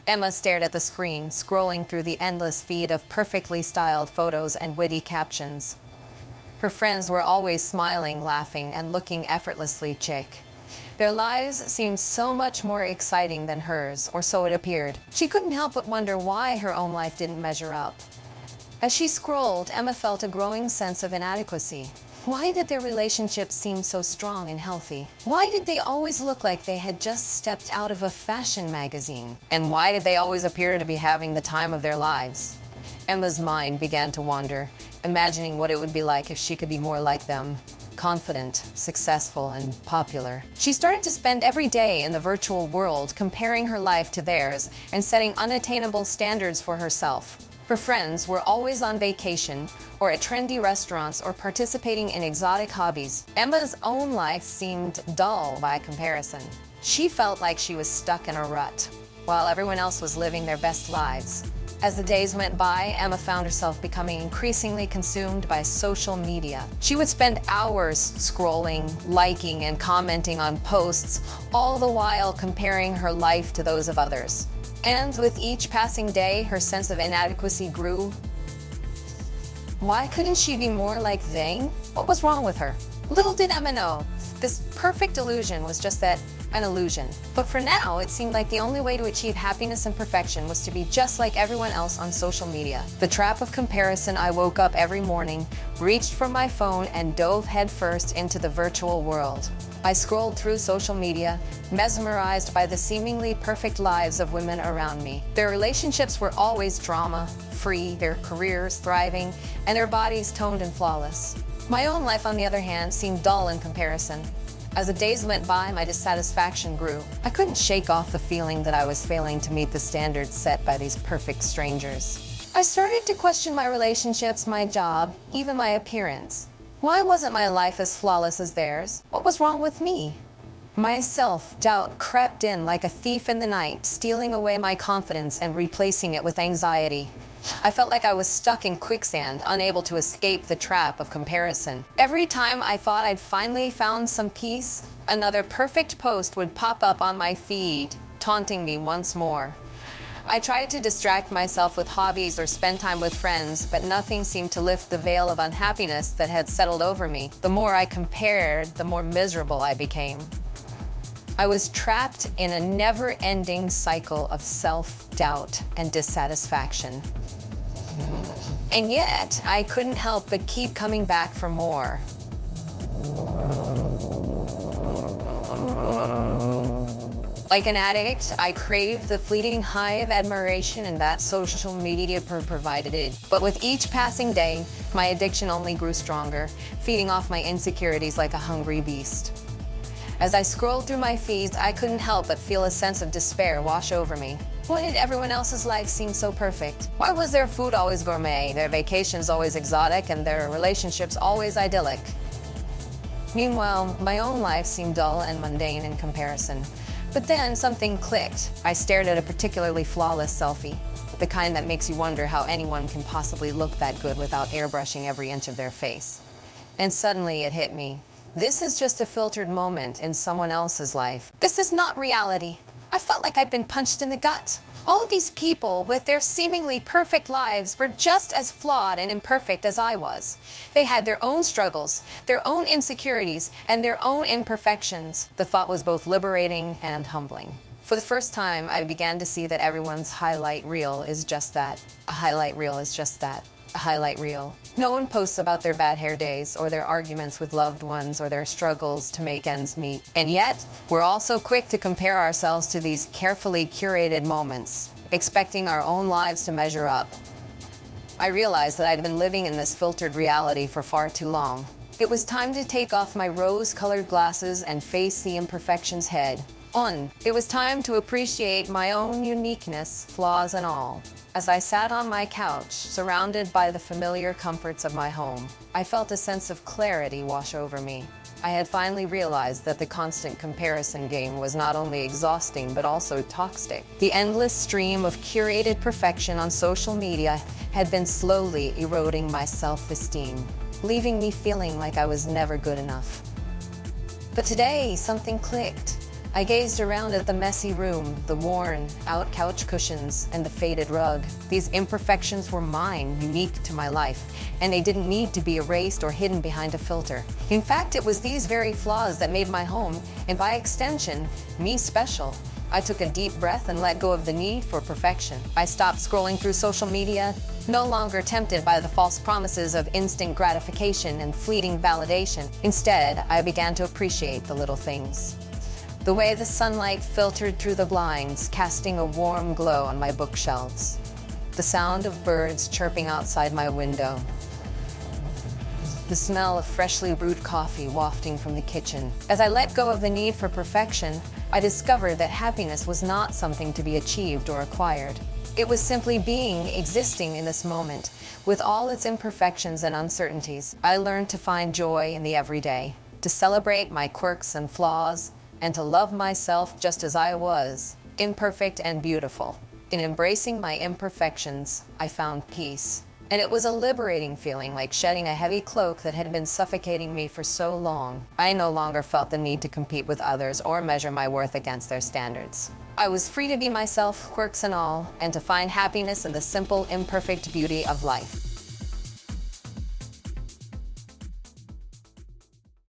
Emma stared at the screen, scrolling through the endless feed of perfectly styled photos and witty captions. Her friends were always smiling, laughing, and looking effortlessly chic. Their lives seemed so much more exciting than hers, or so it appeared. She couldn't help but wonder why her own life didn't measure up. As she scrolled, Emma felt a growing sense of inadequacy. Why did their relationships seem so strong and healthy? Why did they always look like they had just stepped out of a fashion magazine? And why did they always appear to be having the time of their lives? Emma's mind began to wander, imagining what it would be like if she could be more like them. Confident, successful, and popular. She started to spend every day in the virtual world comparing her life to theirs and setting unattainable standards for herself. Her friends were always on vacation, or at trendy restaurants, or participating in exotic hobbies. Emma's own life seemed dull by comparison. She felt like she was stuck in a rut, while everyone else was living their best lives. As the days went by, Emma found herself becoming increasingly consumed by social media. She would spend hours scrolling, liking, and commenting on posts, all the while comparing her life to those of others. And with each passing day, her sense of inadequacy grew. Why couldn't she be more like they? What was wrong with her? Little did Emma know, this perfect illusion was just that, an illusion. But for now, it seemed like the only way to achieve happiness and perfection was to be just like everyone else on social media. The trap of comparison. I woke up every morning, reached for my phone, and dove headfirst into the virtual world. I scrolled through social media, mesmerized by the seemingly perfect lives of women around me. Their relationships were always drama-free, their careers thriving, and their bodies toned and flawless. My own life, on the other hand, seemed dull in comparison. As the days went by, my dissatisfaction grew. I couldn't shake off the feeling that I was failing to meet the standards set by these perfect strangers. I started to question my relationships, my job, even my appearance. Why wasn't my life as flawless as theirs? What was wrong with me? My self-doubt crept in like a thief in the night, stealing away my confidence and replacing it with anxiety. I felt like I was stuck in quicksand, unable to escape the trap of comparison. Every time I thought I'd finally found some peace, another perfect post would pop up on my feed, taunting me once more. I tried to distract myself with hobbies or spend time with friends, but nothing seemed to lift the veil of unhappiness that had settled over me. The more I compared, the more miserable I became. I was trapped in a never-ending cycle of self-doubt and dissatisfaction. And yet, I couldn't help but keep coming back for more. Like an addict, I craved the fleeting high of admiration and that social media provided it. But with each passing day, my addiction only grew stronger, feeding off my insecurities like a hungry beast. As I scrolled through my feeds, I couldn't help but feel a sense of despair wash over me. Why did everyone else's life seem so perfect? Why was their food always gourmet, their vacations always exotic, and their relationships always idyllic? Meanwhile, my own life seemed dull and mundane in comparison. But then something clicked. I stared at a particularly flawless selfie, the kind that makes you wonder how anyone can possibly look that good without airbrushing every inch of their face. And suddenly it hit me. This is just a filtered moment in someone else's life. This is not reality. I felt like I'd been punched in the gut. All of these people, with their seemingly perfect lives, were just as flawed and imperfect as I was. They had their own struggles, their own insecurities, and their own imperfections. The thought was both liberating and humbling. For the first time, I began to see that everyone's highlight reel is just that. A highlight reel is just that. A highlight reel. No one posts about their bad hair days or their arguments with loved ones or their struggles to make ends meet. And yet, we're all so quick to compare ourselves to these carefully curated moments, expecting our own lives to measure up. I realized that I'd been living in this filtered reality for far too long. It was time to take off my rose-colored glasses and face the imperfections head on. It was time to appreciate my own uniqueness, flaws and all. As I sat on my couch, surrounded by the familiar comforts of my home, I felt a sense of clarity wash over me. I had finally realized that the constant comparison game was not only exhausting but also toxic. The endless stream of curated perfection on social media had been slowly eroding my self-esteem, leaving me feeling like I was never good enough. But today, something clicked. I gazed around at the messy room, the worn-out couch cushions, and the faded rug. These imperfections were mine, unique to my life, and they didn't need to be erased or hidden behind a filter. In fact, it was these very flaws that made my home, and by extension, me special. I took a deep breath and let go of the need for perfection. I stopped scrolling through social media, no longer tempted by the false promises of instant gratification and fleeting validation. Instead, I began to appreciate the little things. The way the sunlight filtered through the blinds, casting a warm glow on my bookshelves. The sound of birds chirping outside my window. The smell of freshly brewed coffee wafting from the kitchen. As I let go of the need for perfection, I discovered that happiness was not something to be achieved or acquired. It was simply being, existing in this moment, with all its imperfections and uncertainties. I learned to find joy in the everyday, to celebrate my quirks and flaws, and to love myself just as I was, imperfect and beautiful. In embracing my imperfections, I found peace. And it was a liberating feeling, like shedding a heavy cloak that had been suffocating me for so long. I no longer felt the need to compete with others or measure my worth against their standards. I was free to be myself, quirks and all, and to find happiness in the simple, imperfect beauty of life.